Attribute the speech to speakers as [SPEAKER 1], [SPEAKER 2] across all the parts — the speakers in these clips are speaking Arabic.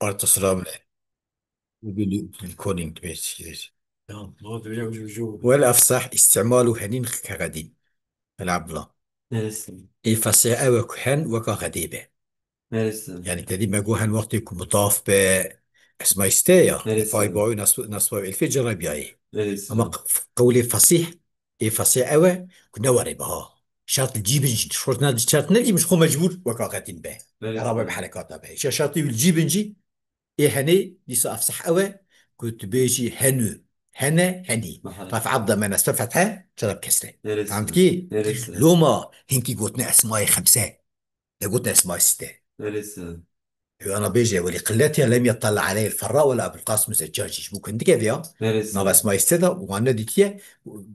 [SPEAKER 1] Ortasına bile. الكودينج بيج
[SPEAKER 2] يلا هذا جو
[SPEAKER 1] والأفصح استعمال هنين كغدي العبلة
[SPEAKER 2] مارسن
[SPEAKER 1] إي فصيح أو كهن وكا غديبة
[SPEAKER 2] مارسن
[SPEAKER 1] يعني تدي ما جوهن وقت يكون مضاف ب اسمها يستايا باي
[SPEAKER 2] مارسن
[SPEAKER 1] باي نص الفي جرب جاي أما
[SPEAKER 2] مارسن
[SPEAKER 1] قولي فصيح إي فصيح أو كنا وري بها شرط الجيبن شرط نادي شرط نادي مش خو مجبور وكا غدين به عربي
[SPEAKER 2] مارسن
[SPEAKER 1] بحركات به شرط الجيبن جي إيه هني لسه أفصح أوي كنت بيجي هنو هنا هني
[SPEAKER 2] محل
[SPEAKER 1] رفع عبد من أسفل فتحة شرب كسرة فهمت
[SPEAKER 2] مارسن
[SPEAKER 1] كي؟
[SPEAKER 2] مارسن
[SPEAKER 1] لو ما هنكي قلتنا أسماء خمسة لو قلتنا أسماء ستة
[SPEAKER 2] مارسن
[SPEAKER 1] أنا بيجي ولقلتها لم يطلع عليه الفراء ولا أبو القاسم الزجاجي ممكن كيف يا نبى
[SPEAKER 2] مارسن
[SPEAKER 1] أسماء ستة وأنا ديتيا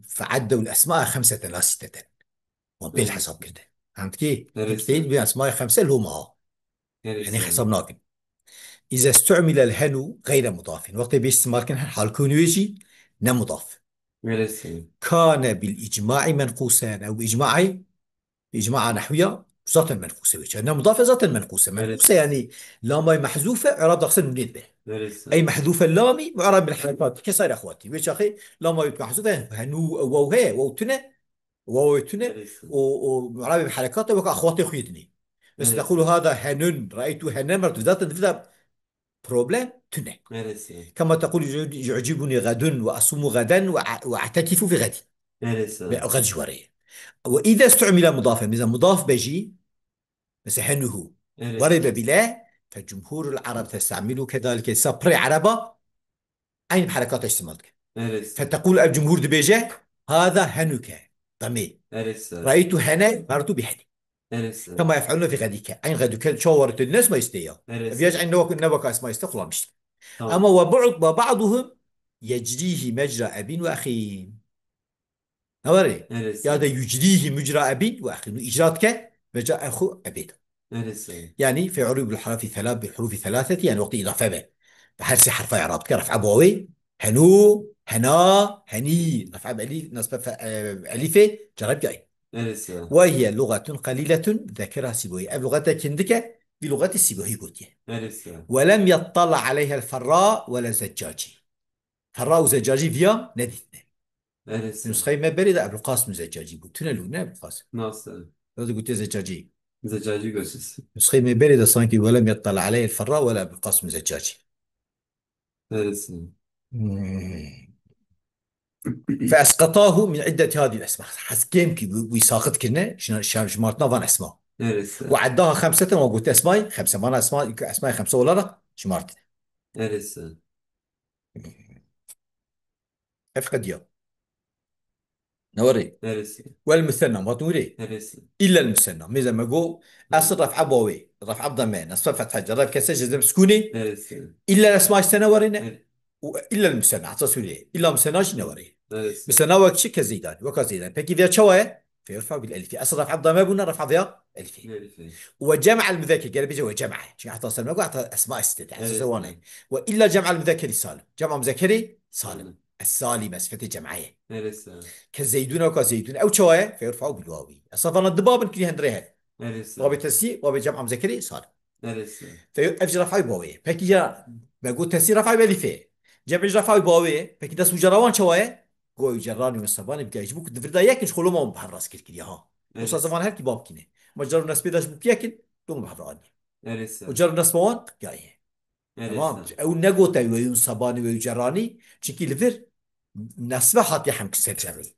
[SPEAKER 1] فعدوا الأسماء خمسة لا ستة وبيل حسب
[SPEAKER 2] مارسن
[SPEAKER 1] كده فهمت كي؟ تكتين
[SPEAKER 2] مارسن
[SPEAKER 1] بأسماء خمسة اللي هم يعني
[SPEAKER 2] مارسن
[SPEAKER 1] حسبناه إذا استعمل الهنو غير مضاف وقت بيستعمل كان حال كونه يجي مضاف
[SPEAKER 2] مارسن
[SPEAKER 1] كان بالإجماع منقوسا أو إجماع نحوية ذات منقوسة أنها مضافة ذات منقوسة
[SPEAKER 2] مارسن
[SPEAKER 1] يعني لامي محذوفة إعراب أقصد من به أي
[SPEAKER 2] مارسن
[SPEAKER 1] محذوفة لامي معرب بالحركات كسر أخواتي ويش أخي لامي محذوفة هنو واو هي واو تنا واو تنا
[SPEAKER 2] مارسن
[SPEAKER 1] ومعرب بالحركات وك أخواتي خيدني بس تقول
[SPEAKER 2] مارسن
[SPEAKER 1] هذا هنون رأيت هنون مرت ذات بروبلم تنا
[SPEAKER 2] مارسن
[SPEAKER 1] كما تقول يعجبني غد وأصوم غدا وأعتكف في غد
[SPEAKER 2] مارسن
[SPEAKER 1] غد جواري وإذا استعمل مضافا إذا مضاف بجي مسحنه ضرب
[SPEAKER 2] مارسن
[SPEAKER 1] بلا فجمهور العرب تستعمله كذلك سبري عربة أين بحركات استعمالك
[SPEAKER 2] مارسن
[SPEAKER 1] فتقول الجمهور دبيجة هذا هنك ضمير
[SPEAKER 2] مارسن
[SPEAKER 1] رأيت هنا مرت بحني
[SPEAKER 2] مارسن
[SPEAKER 1] كما يفعلون في غدك أين غدك شاورت الناس ما يستيا
[SPEAKER 2] مارسن
[SPEAKER 1] بيجعل نوك اسمه يستقلا مش أما
[SPEAKER 2] تمام
[SPEAKER 1] وبعضهم يجريه مجرى أب وأخي نوري هذا
[SPEAKER 2] مارسن
[SPEAKER 1] يجريه مجرى أب وأخي إجراتك مجرى أخو أبيك
[SPEAKER 2] مارسن
[SPEAKER 1] يعني في عروب الحرف ثلاث بحروف ثلاثة يعني وقت إضافة به بحرف حرف إعراب كرفع أبوي هنو هنا هني رفع أليف نصب أليفه جرب جاي
[SPEAKER 2] مارسن
[SPEAKER 1] وهي لغة قليلة ذكرها سيبوي اللغة كندك بلغة السيبوي قلت
[SPEAKER 2] مارسن
[SPEAKER 1] ولم يطلع عليها الفراء ولا زجاجي فراء وزجاجي فيها نديتنا
[SPEAKER 2] مارسن
[SPEAKER 1] نسخة ما بريد أبو القاسم زجاجي قلت له لا أبو القاسم
[SPEAKER 2] ناصر
[SPEAKER 1] هذا قلت زجاجي
[SPEAKER 2] زجاجي قصص
[SPEAKER 1] نسخة ما بريد صانكي ولم يطلع عليه الفراء ولا أبو القاسم زجاجي
[SPEAKER 2] مارسن
[SPEAKER 1] فأسقطاه من عدة هذه الأسماء حسكيم كي ويساقط كنا شمارتنا فان أسماء
[SPEAKER 2] مارسن
[SPEAKER 1] وعداها خمسة وقلت أسماء خمسة ما أنا أسماء خمسة ولا لا شمارت
[SPEAKER 2] مارسن
[SPEAKER 1] أفقد يوم نوري
[SPEAKER 2] مارسن
[SPEAKER 1] والمثنى ما تقولي
[SPEAKER 2] مارسن
[SPEAKER 1] إلا المثنى ميزة ما جو أصل رفع بوي رفع ضمان أصل فتح جرب كسر جزم سكوني
[SPEAKER 2] مارسن
[SPEAKER 1] إلا الأسماء السنورين وإلا المثنى حتصل لي إلا مثنى شنوري
[SPEAKER 2] مارسن
[SPEAKER 1] مثنى وكشي كزيدان وكزيدان فكي ذا شوية فيرفع بالألف أصل رفع ضمان بنا رفع ذا ألفي
[SPEAKER 2] مارسن
[SPEAKER 1] وجمع المذاكر قال بيجي وجمع شو حتى صار ما قاعد اسماء استدعاء
[SPEAKER 2] مارسن
[SPEAKER 1] حسوانه والا جمع المذكر السالم جمع مذكري سالم
[SPEAKER 2] سالم
[SPEAKER 1] السالمه صفه جمعيه
[SPEAKER 2] مارسن
[SPEAKER 1] كزيدون او كزيدون او شوايه فيرفعوا بالواوي اصلا الضباب كلي هندريها
[SPEAKER 2] مارسن
[SPEAKER 1] ضابط تسي وبجمع مذكري سالم
[SPEAKER 2] مارسن
[SPEAKER 1] فافجر رفعوا بواوي فكي جا بقول تسي رفعوا بالفه جمع رفعوا بواوي فكي داس مجروان شوايه قوي جراني والصبان بقى يجبوك دفردا ياكل شغلهم ما بحراس كل ها وصل
[SPEAKER 2] مارسن
[SPEAKER 1] زمان هالكي باب كينه مجرد الناس بيداش بياكل دوم بحراني
[SPEAKER 2] مارسن
[SPEAKER 1] وجر الناس بوان جايه تمام
[SPEAKER 2] مارسن
[SPEAKER 1] او نقوتا ويون صباني ويجراني شكي لفر نسبة حتى يحم كسر جري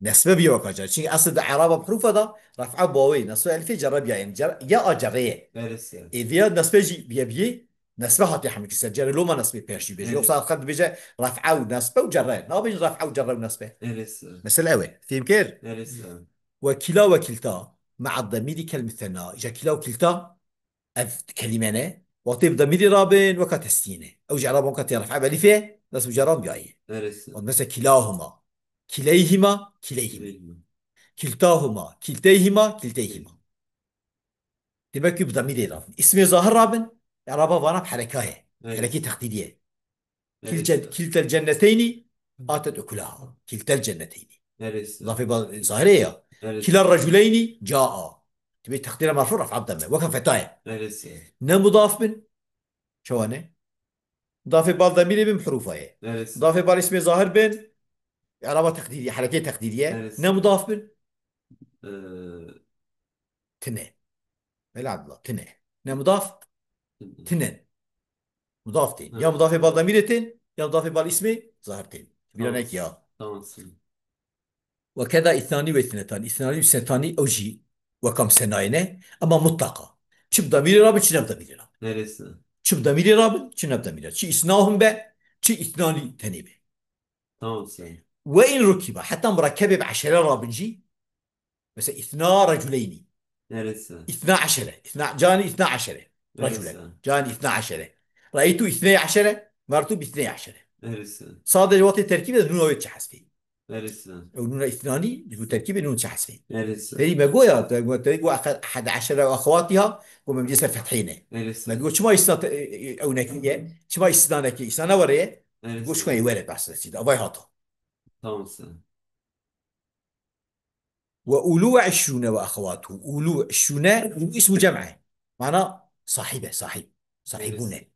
[SPEAKER 1] نسبة بيوكا جري شكي أصل عرابة بحروف هذا رفع بوي نسبة ألفي جرب يعني يا أجريه
[SPEAKER 2] مارسن
[SPEAKER 1] إذا نسبة جي بي نسبة حتى يحم كسر جري لو ما نسبة بيرشي بيجي وصار خد بيجي رفع ونسبة وجرين ما بيجي رفع وجرى ونسبة
[SPEAKER 2] مارسن
[SPEAKER 1] مثل أوي فيم كير
[SPEAKER 2] مارسن
[SPEAKER 1] وكلا وكلتا مع الضمير كالمثنى إذا كلا وكلتا أف كلمة وطيب ضمير رابن وكتستينه أو جرب وكتيرفع بألفه ناس جرام جاي
[SPEAKER 2] مارسن
[SPEAKER 1] مثلا كلاهما كليهما كلتاهما كلتيهما تبقى بضمير رابن اسم ظاهر رابن إعرابه وانا بحركاه حركة
[SPEAKER 2] مارسن
[SPEAKER 1] تقديرية
[SPEAKER 2] مارسن
[SPEAKER 1] كلتا الجنتين آتت أكلها كلتا الجنتين
[SPEAKER 2] مارسن
[SPEAKER 1] إضافة ظاهرية كلا
[SPEAKER 2] مارسن
[SPEAKER 1] الرجلين جاء تبقى تقدير مرفوع رفع الضمه وكان فتاة
[SPEAKER 2] مارسن
[SPEAKER 1] نمضاف من شوانه مضاف بال ضميري بين حروفه
[SPEAKER 2] نرسل.
[SPEAKER 1] مضاف بال اسم ظاهر بين إعرابة تقديرية حركة تقديرية نا
[SPEAKER 2] نرسل.
[SPEAKER 1] مضاف بين
[SPEAKER 2] آه،
[SPEAKER 1] تنين لا عبد الله تنين نا مضاف تنين مضافتين يا
[SPEAKER 2] نرسل.
[SPEAKER 1] مضاف بال ضميرتين يا مضاف بال اسم ظاهرتين
[SPEAKER 2] تمام.
[SPEAKER 1] بيرانك يا
[SPEAKER 2] تمام سنة.
[SPEAKER 1] وكذا اثنان واثنتان اثنان وثنتان أو جي وكم سناينة أما مطلقة شب ضمير رابط شنو ضمير رابط
[SPEAKER 2] نرسل.
[SPEAKER 1] شب ضمير رابط شنو ضمير شي إثناهم به شي إثنان تاني به
[SPEAKER 2] تمام سنة.
[SPEAKER 1] وإن ركب حتى مركبة بعشرة رابنجي مثلا اثنا رجلين
[SPEAKER 2] نرسل.
[SPEAKER 1] اثنا عشرة جاني اثنا عشرة رجلا
[SPEAKER 2] نرسل.
[SPEAKER 1] جاني اثنا عشرة رأيت اثني عشرة مرت باثني عشرة
[SPEAKER 2] نرسل.
[SPEAKER 1] صادر وقت التركيب نون حسبي
[SPEAKER 2] نرسل.
[SPEAKER 1] أو نون اثناني تركيب نون حسبي
[SPEAKER 2] نرسل.
[SPEAKER 1] تري ما قويا تقول أحد عشر وأخواتها ومن فتحينه ما
[SPEAKER 2] نرسل.
[SPEAKER 1] تقول شو ما يستط أو نكية شو ما يستانك إنسان وريه تقول شو ما
[SPEAKER 2] نرسل.
[SPEAKER 1] يورد بس سيدا أباي هاتا
[SPEAKER 2] تمام سنة.
[SPEAKER 1] وأولو عشرون وأخواته أولو عشرون اسم جمعه معناه صاحبه صاحبونه
[SPEAKER 2] نرسل.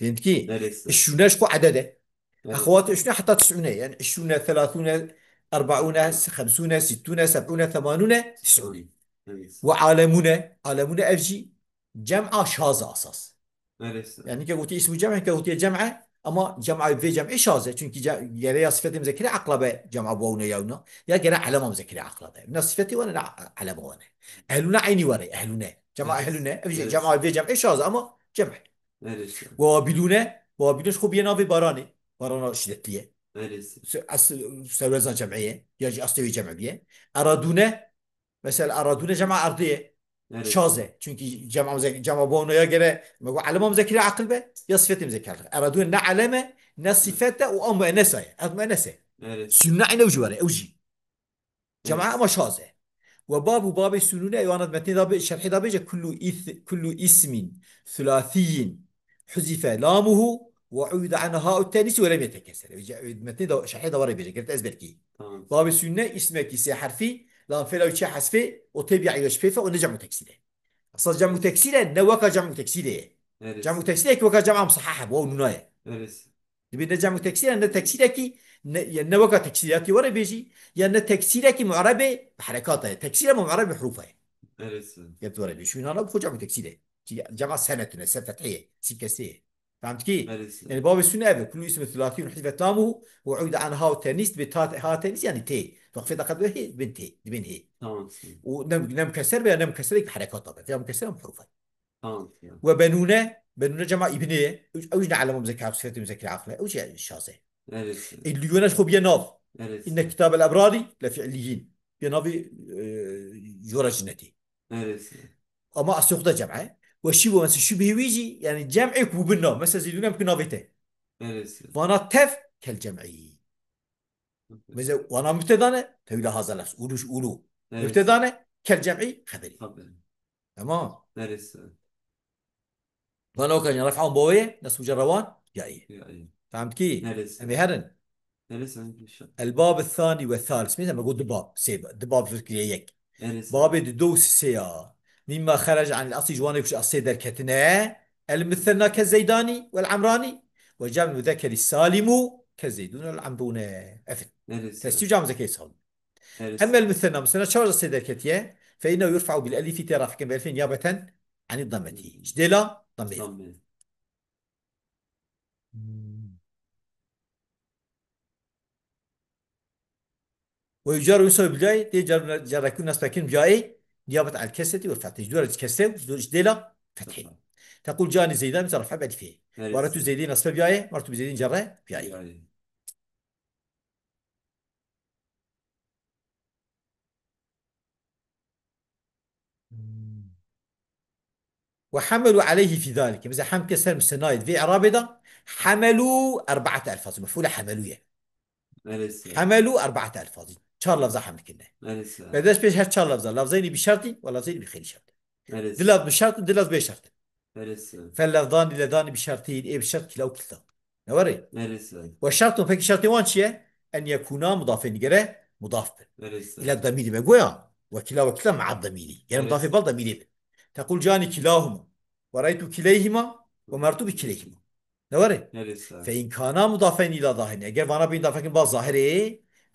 [SPEAKER 1] فهمت كي؟
[SPEAKER 2] نرسل.
[SPEAKER 1] عشرون شكو عدده
[SPEAKER 2] نرسل.
[SPEAKER 1] أخواته عشرون حتى تسعون يعني عشرون ثلاثون أربعون خمسون ستون سبعون ثمانون تسعون
[SPEAKER 2] نرسل.
[SPEAKER 1] وعالمون أفجي جمع شاذ أساس
[SPEAKER 2] نرسل.
[SPEAKER 1] يعني كقولتي اسم جمع كقولتي جمعة أما جمع في جمع شاذة çünkü يا صفة مذكرة عقلبة جمع بونا يونا يا جرا علامة مذكرة عقلبة من صفتي وأنا علامة وأنا أهلنا عيني وري أهلنا جمع
[SPEAKER 2] نرسل.
[SPEAKER 1] أهلنا جمع
[SPEAKER 2] نرسل.
[SPEAKER 1] في جمع شاذة أما جمع
[SPEAKER 2] نرسل.
[SPEAKER 1] وابلون خو بينا في باراني بارانة شدتية
[SPEAKER 2] نرسل.
[SPEAKER 1] سوزان جمعية يجي أصلي جمع بيه أرادونا مثلا أرادونا جمع أرضية
[SPEAKER 2] نرسل.
[SPEAKER 1] شازه çünkü cema bonoya göre علامه مذكره عقل به يا صفه مذكره ارادون نه علامه نه صفته و ام انسه ام انسه
[SPEAKER 2] نرسل.
[SPEAKER 1] سنة عين وجواره اوجي جماعه
[SPEAKER 2] نرسل.
[SPEAKER 1] ما شازه وباب السنونه ايوانات متن داب شرح داب كل اسم ثلاثي حذف لامه وعود عن هاء التانيث ولم يتكسر متن داب شرح داب بيجي قلت ازبركي
[SPEAKER 2] تمام.
[SPEAKER 1] باب السنه اسمك سي حرفي لام فعل او حذف وتبع يشفيفه ونجمع تكسيره اصلا جمع تكسيره نوكا جمع تكسيره جمع
[SPEAKER 2] نرسل.
[SPEAKER 1] تكسيره كي وكا جمع مصححه بو نونايه
[SPEAKER 2] نرسل.
[SPEAKER 1] دبي جمع تكسيره ان تكسيره كي يا نوكا تكسيراتي ورا بيجي يا ان تكسيره كي معربه بحركاتها تكسيره معربه بحروفها
[SPEAKER 2] نرسل.
[SPEAKER 1] جبت ورا بيجي شو انا بخو جمع تكسيره جمع سنه سنه فتحيه سي كسيه فهمت كي
[SPEAKER 2] نرسل.
[SPEAKER 1] يعني باب السنه أبي كل اسم ثلاثي وحذف تامه وعود عن هاء التانيث بتاء هاء التانيث يعني تي تخفيض قدره هي بنتي بين هي
[SPEAKER 2] تمام سنة.
[SPEAKER 1] ونم كسر بها نم كسر بحركات طبعا فيها مكسره بحروفها
[SPEAKER 2] تمام سنة.
[SPEAKER 1] وبنونه جمع ابنيه او جنا على مذكر صفه مذكر عقله او شيء الشاذة
[SPEAKER 2] نرسل.
[SPEAKER 1] اللي يونس خو بيناف ان
[SPEAKER 2] نرسل.
[SPEAKER 1] كتاب الابراري لفعليين بينافي جورا جنتي
[SPEAKER 2] نرسل.
[SPEAKER 1] اما اسوق جمعه وشي مثلا شبه ويجي يعني جمعك وبنا مثلا زيدون يمكن نافيته
[SPEAKER 2] نرسل.
[SPEAKER 1] وانا تف كالجمعي مثلا وانا مبتدانه تقول هذا اللفظ قولوا
[SPEAKER 2] نرسل.
[SPEAKER 1] مبتدانه كالجمعي خبري
[SPEAKER 2] خبر.
[SPEAKER 1] تمام
[SPEAKER 2] نرسل.
[SPEAKER 1] وانا كان يرفعون بويه ناس مجروان جاي
[SPEAKER 2] يعني.
[SPEAKER 1] فهمت كي
[SPEAKER 2] نرسل.
[SPEAKER 1] امي هرن
[SPEAKER 2] نرسل إنجليش.
[SPEAKER 1] الباب الثاني والثالث مثل ما قلت دباب سيب دباب فكريك
[SPEAKER 2] نرسل.
[SPEAKER 1] باب الدوس السيا مما خرج عن الأصل جوانب وش أصل دركتنا المثنى كالزيداني والعمراني وجمع المذكر السالم كالزيدون والعمرون أفن
[SPEAKER 2] نرسل.
[SPEAKER 1] تستيو جامع زكي سالم أما
[SPEAKER 2] نرسل.
[SPEAKER 1] المثنى مثنى شارج أصل دركتيه فإنه يرفع بالألف ترافقا بألف نيابة عن الضمة جديلا ضمير
[SPEAKER 2] ضمن.
[SPEAKER 1] ويجار ويسوي بالجاي دي جار يكون ناس لكن جاي نيابة عن الكسرة والفتح جدول كسرة جديلا فتحي تقول جاني زيدان مثل رفع بألفين مرتو
[SPEAKER 2] نرسل.
[SPEAKER 1] زيدين أصل بياي مرتو زيدين جرة بياي
[SPEAKER 2] يعني.
[SPEAKER 1] وحملوا عليه في ذلك إذا حم كسر مستنايد في إعراب حملوا أربعة ألفاظ مفعولة حملوا يعني.
[SPEAKER 2] نرسل.
[SPEAKER 1] حملوا أربعة ألفاظ شار لفظة حمل كنا
[SPEAKER 2] نرسل.
[SPEAKER 1] بدأش بيش هالشار لفظة لفظين بشرط ولفظين بخير شرط
[SPEAKER 2] نرسل.
[SPEAKER 1] دلات بشرط دلات بشرط
[SPEAKER 2] نرسل.
[SPEAKER 1] فاللفظان لذان بشرطين إيه بشرط كلا وكلا نوري
[SPEAKER 2] نرسل.
[SPEAKER 1] والشرط فيك شرط وانشية أن يكونا مضافين جرا مضاف به إلى
[SPEAKER 2] نرسل.
[SPEAKER 1] الضمير ما يقويا وكلا مع الضمير يعني مضاف
[SPEAKER 2] نرسل.
[SPEAKER 1] بالضمير تقول جاني كلاهما ورأيت كليهما ومرت بكليهما نوري.
[SPEAKER 2] هرسة.
[SPEAKER 1] فإن كانا مضافين إلى ظاهر أجر فانا بين ضافين بالظاهر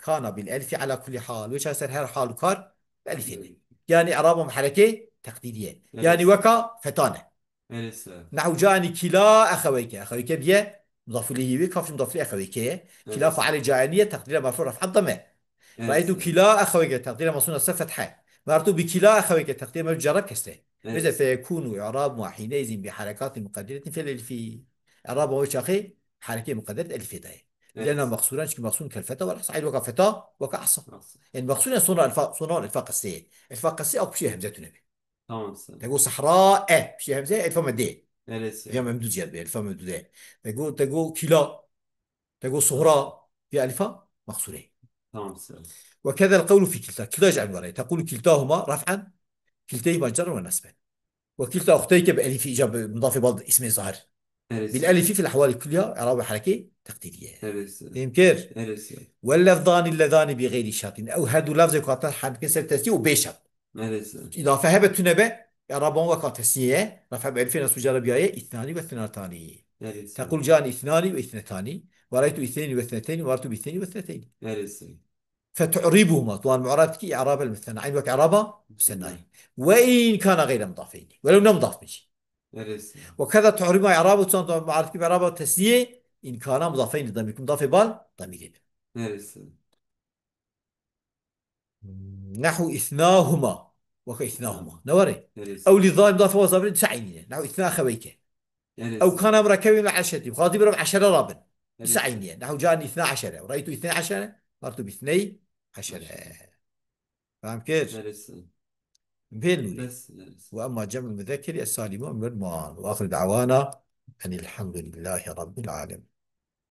[SPEAKER 1] كان بالألف على كل حال، وش هسر هر حال كار بألفين، يعني إعرابهم حركة تقديرية، يعني
[SPEAKER 2] هرسة.
[SPEAKER 1] وكا فتانة.
[SPEAKER 2] هرسة.
[SPEAKER 1] نحو جاني كلا أخويك، أخويك بيه مضاف إليه كافش مضاف إليه أخويك، كلا
[SPEAKER 2] هرسة.
[SPEAKER 1] فعل جانية تقدير مرفوع رفع الضمه. رأيت
[SPEAKER 2] هرسة.
[SPEAKER 1] كلا أخويك تقدير مصنوع صفة فتحة، مررت بكلا أخويك تقدير مجرد كسره. إذا
[SPEAKER 2] هرسة.
[SPEAKER 1] فيكون إعراب حينئذ بحركات مقدرة في في إعراب وش أخي حركة مقدرة ألف داية، لأن
[SPEAKER 2] هرسة.
[SPEAKER 1] مقصورا شكل مقصور كالفتى والحصائل وكا فتى وكا أحصى.
[SPEAKER 2] خلاص.
[SPEAKER 1] يعني مقصورا صنع صنع الفاق السيء، الفاق السيء أو بشي همزة نبي.
[SPEAKER 2] تمام سلام.
[SPEAKER 1] تقول صحراء بشي همزة الفم دي،
[SPEAKER 2] هرسة.
[SPEAKER 1] هي ممدود زيادة الفم ممدودة. تقول كلا، تقول صهراء في ألفا مقصورين.
[SPEAKER 2] تمام سلام.
[SPEAKER 1] وكذا القول في كلتا، كلا يجعل وراء تقول كلتاهما رفعا، كلتيهما جرا ونسبا، وكلتا أختيك بألف إيجاب مضاف بعض اسم ظاهر،
[SPEAKER 2] هرسة.
[SPEAKER 1] بالألف في الأحوال كلها إعراب حركة تقديرية.
[SPEAKER 2] هرسة.
[SPEAKER 1] فهم كيف؟
[SPEAKER 2] هرسة.
[SPEAKER 1] واللفظان اللذان بغير شرط أو هادو لفظ يقاطع حد كسر تسجيل وبيشرط،
[SPEAKER 2] هرسة.
[SPEAKER 1] إضافة هبت نبأ إعرابهم وقع تسنية رفع بألفين نصب جر بياية اثنان واثنتان.
[SPEAKER 2] هرسة.
[SPEAKER 1] تقول جاني اثنان واثنتان، ورأيت اثنين واثنتين، ومررت باثنين واثنتين.
[SPEAKER 2] هرسة.
[SPEAKER 1] فتعربهما طبعا معربتك إعراب المثنى عين وك إعرابا
[SPEAKER 2] نعم.
[SPEAKER 1] مثنى، وإن كان غير مضافين ولو لم مضاف به.
[SPEAKER 2] هرسة.
[SPEAKER 1] وكذا تعربهما إعرابه طبعا معربتك بإعرابه تسنية إن كان مضافين لضمير مضاف بال ضمير.
[SPEAKER 2] هرسة.
[SPEAKER 1] نحو إثناهما
[SPEAKER 2] نعم.
[SPEAKER 1] وكإثناهما نوري. أو
[SPEAKER 2] هرسة.
[SPEAKER 1] للظالم مضاف وظابر تسعينية نحو إثناء أخويك. أو
[SPEAKER 2] هرسة.
[SPEAKER 1] كان مركب من عشرة وخاطب ربع عشرة رابع
[SPEAKER 2] هرسة.
[SPEAKER 1] تسعينية نحو جاني اثنا عشرة ورأيت اثني عشرة مرت باثني عشرة.
[SPEAKER 2] عشرة.
[SPEAKER 1] فاهم كيف؟
[SPEAKER 2] هرسة.
[SPEAKER 1] بين نوري.
[SPEAKER 2] بس هرسة.
[SPEAKER 1] وأما جمع المذكر السالم من المؤمن، وآخر دعوانا أن الحمد لله رب العالمين.